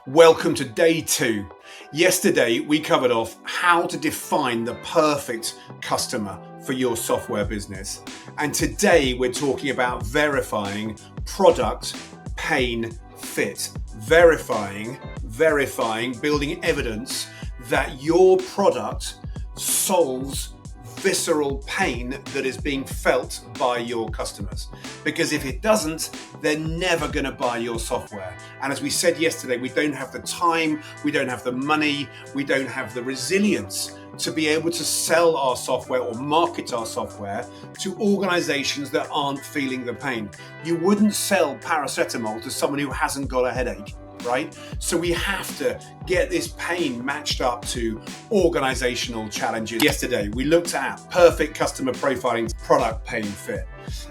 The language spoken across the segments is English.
Welcome to day 2. Yesterday we covered off how to define the perfect customer for your software business. And today we're talking about verifying product, pain, fit. Verifying, building evidence that your product solves visceral pain that is being felt by your customers. Because if it doesn't, they're never going to buy your software. And as we said yesterday, we don't have the time, we don't have the money, we don't have the resilience to be able to sell our software or market our software to organizations that aren't feeling the pain. You wouldn't sell paracetamol to someone who hasn't got a headache, right? So we have to get this pain matched up to organizational challenges. Yesterday, we looked at perfect customer profiling, product, pain, fit.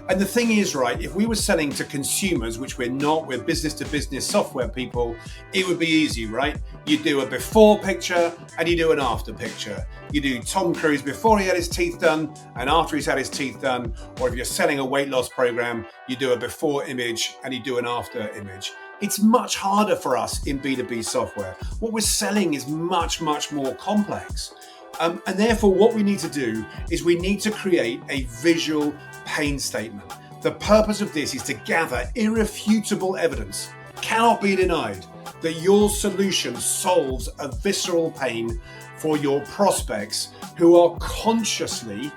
And the thing is, right, if we were selling to consumers, which we're not, we're business to business software people, it would be easy, right? You do a before picture and you do an after picture. You do Tom Cruise before he had his teeth done and after he's had his teeth done. Or if you're selling a weight loss program, you do a before image and you do an after image. It's much harder for us in B2B software. What we're selling is much more complex. And therefore, what we need to do is we need to create a visual pain statement. The purpose of this is to gather irrefutable evidence, cannot be denied, that your solution solves a visceral pain for your prospects who are consciously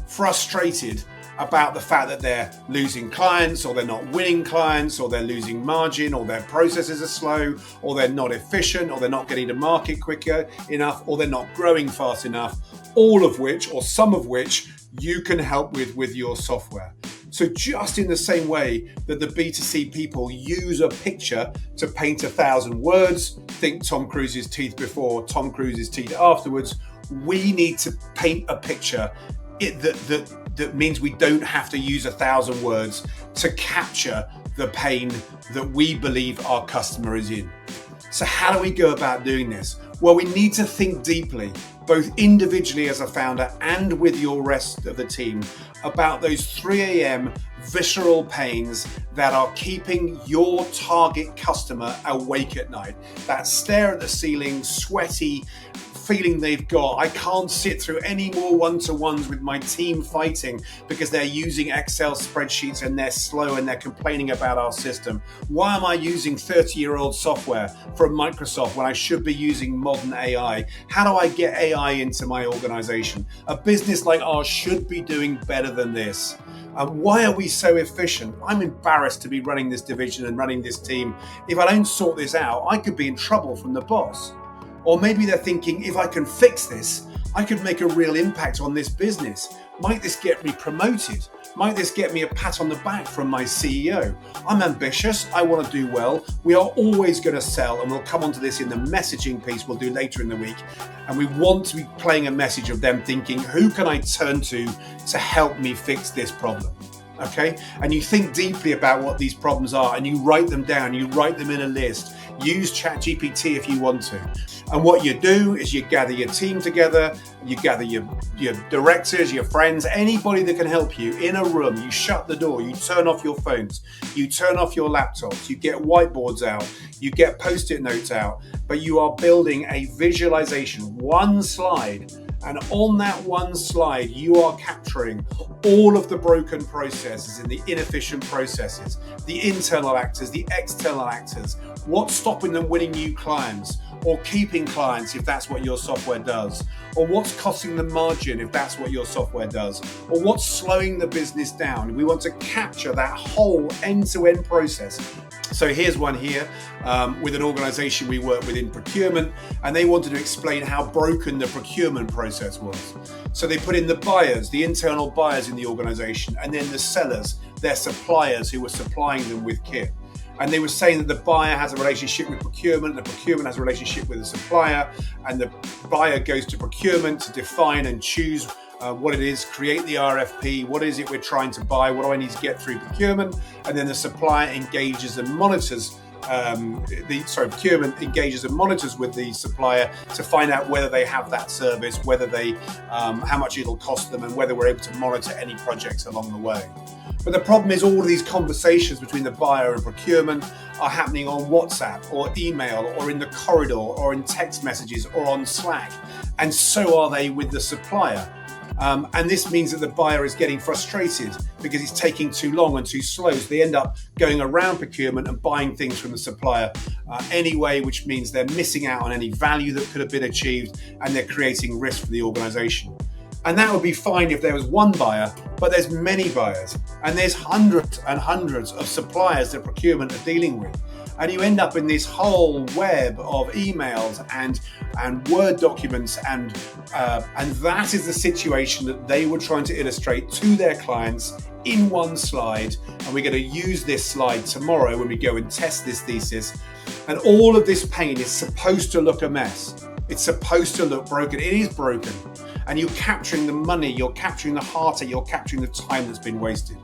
frustrated about the fact that they're losing clients, or they're not winning clients, or they're losing margin, or their processes are slow, or they're not efficient, or they're not getting to market quicker enough, or they're not growing fast enough, all of which, or some of which, you can help with your software. So just in the same way that the B2C people use a picture to paint 1,000 words, think Tom Cruise's teeth before, Tom Cruise's teeth afterwards, we need to paint a picture that means we don't have to use 1,000 words to capture the pain that we believe our customer is in. So how do we go about doing this? Well, we need to think deeply, both individually as a founder and with your rest of the team, about those 3 a.m. visceral pains that are keeping your target customer awake at night. That stare at the ceiling, sweaty, feeling they've got, I can't sit through any more one-to-ones with my team fighting because they're using Excel spreadsheets and they're slow and they're complaining about our system. Why am I using 30-year-old software from Microsoft when I should be using modern AI? How do I get AI into my organization? A business like ours should be doing better than this. Why are we so efficient? I'm embarrassed to be running this division and running this team. If I don't sort this out, I could be in trouble from the boss. Or maybe they're thinking, if I can fix this, I could make a real impact on this business. Might this get me promoted? Might this get me a pat on the back from my CEO? I'm ambitious, I want to do well. We are always going to sell, and we'll come onto this in the messaging piece we'll do later in the week. And we want to be playing a message of them thinking, who can I turn to help me fix this problem? Okay? And you think deeply about what these problems are and you write them down, you write them in a list. Use ChatGPT if you want to. And what you do is you gather your team together, you gather your directors, your friends, anybody that can help you in a room. You shut the door, you turn off your phones, you turn off your laptops, you get whiteboards out, you get post-it notes out, but you are building a visualization, one slide. And on that one slide, you are capturing all of the broken processes and the inefficient processes, the internal actors, the external actors, what's stopping them winning new clients or keeping clients if that's what your software does, or what's costing them margin if that's what your software does, or what's slowing the business down. We want to capture that whole end-to-end process. So here's one here with an organization we work with in procurement, and they wanted to explain how broken the procurement process was. So they put in the buyers, the internal buyers in the organization, and then the sellers, their suppliers who were supplying them with kit. And they were saying that the buyer has a relationship with procurement, the procurement has a relationship with the supplier, and the buyer goes to procurement to define and choose what it is, create the RFP, what is it we're trying to buy, what do I need to get through procurement, and then the supplier engages and monitors, procurement engages and monitors with the supplier to find out whether they have that service, whether they, how much it'll cost them, and whether we're able to monitor any projects along the way. But the problem is all of these conversations between the buyer and procurement are happening on WhatsApp or email or in the corridor or in text messages or on Slack. And so are they with the supplier. And this means that the buyer is getting frustrated because it's taking too long and too slow. So they end up going around procurement and buying things from the supplier anyway, which means they're missing out on any value that could have been achieved and they're creating risk for the organization. And that would be fine if there was one buyer, but there's many buyers and there's hundreds and hundreds of suppliers that procurement are dealing with. And you end up in this whole web of emails and Word documents, and that is the situation that they were trying to illustrate to their clients in one slide. And we're going to use this slide tomorrow when we go and test this thesis. And all of this pain is supposed to look a mess. It's supposed to look broken. It is broken. And you're capturing the money, you're capturing the heartache, you're capturing the time that's been wasted.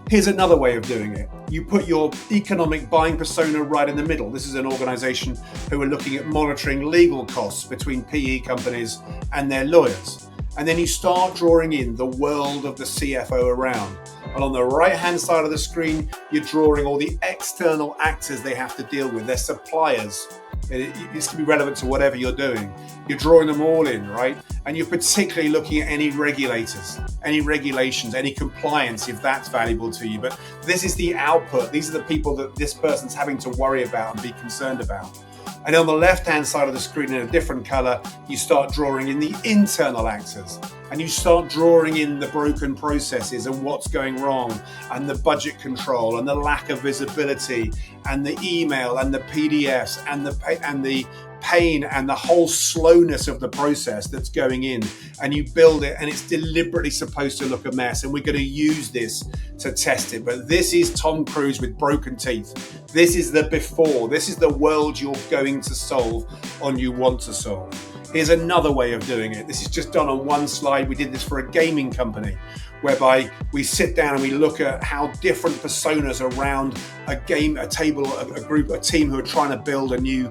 Here's another way of doing it. You put your economic buying persona right in the middle. This is an organization who are looking at monitoring legal costs between PE companies and their lawyers. And then you start drawing in the world of the CFO around. And on the right-hand side of the screen, you're drawing all the external actors they have to deal with, their suppliers. This can be relevant to whatever you're doing. You're drawing them all in, right? And you're particularly looking at any regulators, any regulations, any compliance, if that's valuable to you. But this is the output. These are the people that this person's having to worry about and be concerned about. And on the left-hand side of the screen in a different color, you start drawing in the internal actors, and you start drawing in the broken processes and what's going wrong, and the budget control and the lack of visibility and the email and the PDFs and the pain and the whole slowness of the process that's going in. And you build it and it's deliberately supposed to look a mess, and we're going to use this to test it. But this is Tom Cruise with broken teeth. This is the before. This is the world you're going to solve or you want to solve. Here's another way of doing it. This is just done on one slide. We did this for a gaming company, whereby we sit down and we look at how different personas around a game, a table, a group, a team who are trying to build a new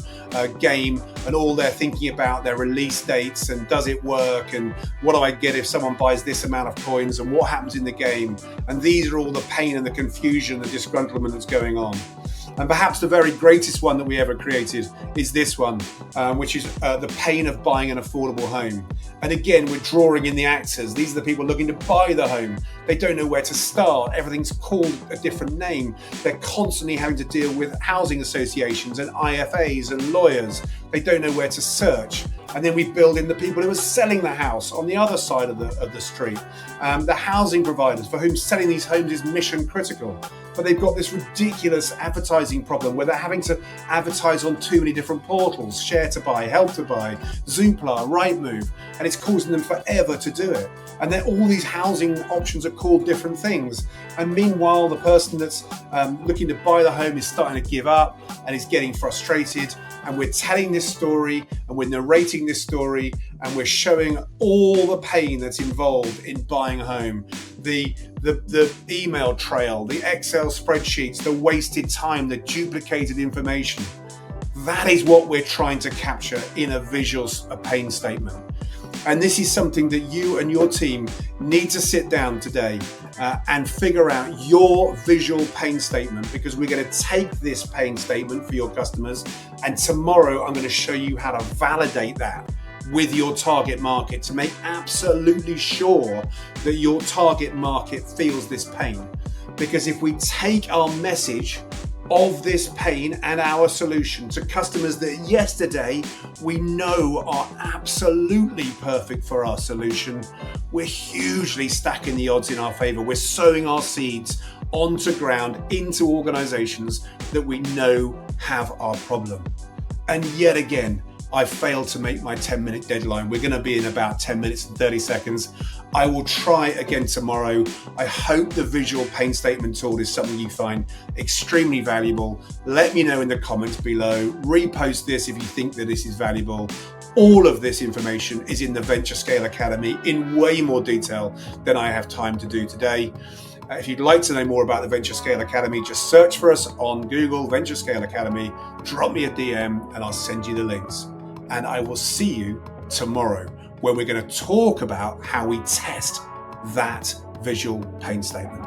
game, and all they're thinking about their release dates and does it work and what do I get if someone buys this amount of coins and what happens in the game. And these are all the pain and the confusion, the disgruntlement that's going on. And perhaps the very greatest one that we ever created is this one, which is the pain of buying an affordable home. And again, we're drawing in the actors. These are the people looking to buy the home. They don't know where to start. Everything's called a different name. They're constantly having to deal with housing associations and IFAs and lawyers. They don't know where to search. And then we build in the people who are selling the house on the other side of the street. The housing providers for whom selling these homes is mission critical. But they've got this ridiculous advertising problem where they're having to advertise on too many different portals: Share to Buy, Help to Buy, Zoopla, Rightmove, and it's causing them forever to do it. And then all these housing options are called different things. And meanwhile, the person that's looking to buy the home is starting to give up and is getting frustrated. And we're telling this story and we're narrating this story and we're showing all the pain that's involved in buying a home. The email trail, the Excel spreadsheets, the wasted time, the duplicated information. That is what we're trying to capture in a visual pain statement. And this is something that you and your team need to sit down today and figure out your visual pain statement, because we're going to take this pain statement for your customers. And tomorrow I'm going to show you how to validate that with your target market to make absolutely sure that your target market feels this pain. Because if we take our message of this pain and our solution to customers that yesterday we know are absolutely perfect for our solution, we're hugely stacking the odds in our favor. We're sowing our seeds onto ground into organizations that we know have our problem. And yet again, I failed to make my 10-minute deadline. We're going to be in about 10 minutes and 30 seconds. I will try again tomorrow. I hope the visual pain statement tool is something you find extremely valuable. Let me know in the comments below. Repost this if you think that this is valuable. All of this information is in the Venture Scale Academy in way more detail than I have time to do today. If you'd like to know more about the Venture Scale Academy, just search for us on Google, Venture Scale Academy, drop me a DM and I'll send you the links. And I will see you tomorrow when we're going to talk about how we test that visual pain statement.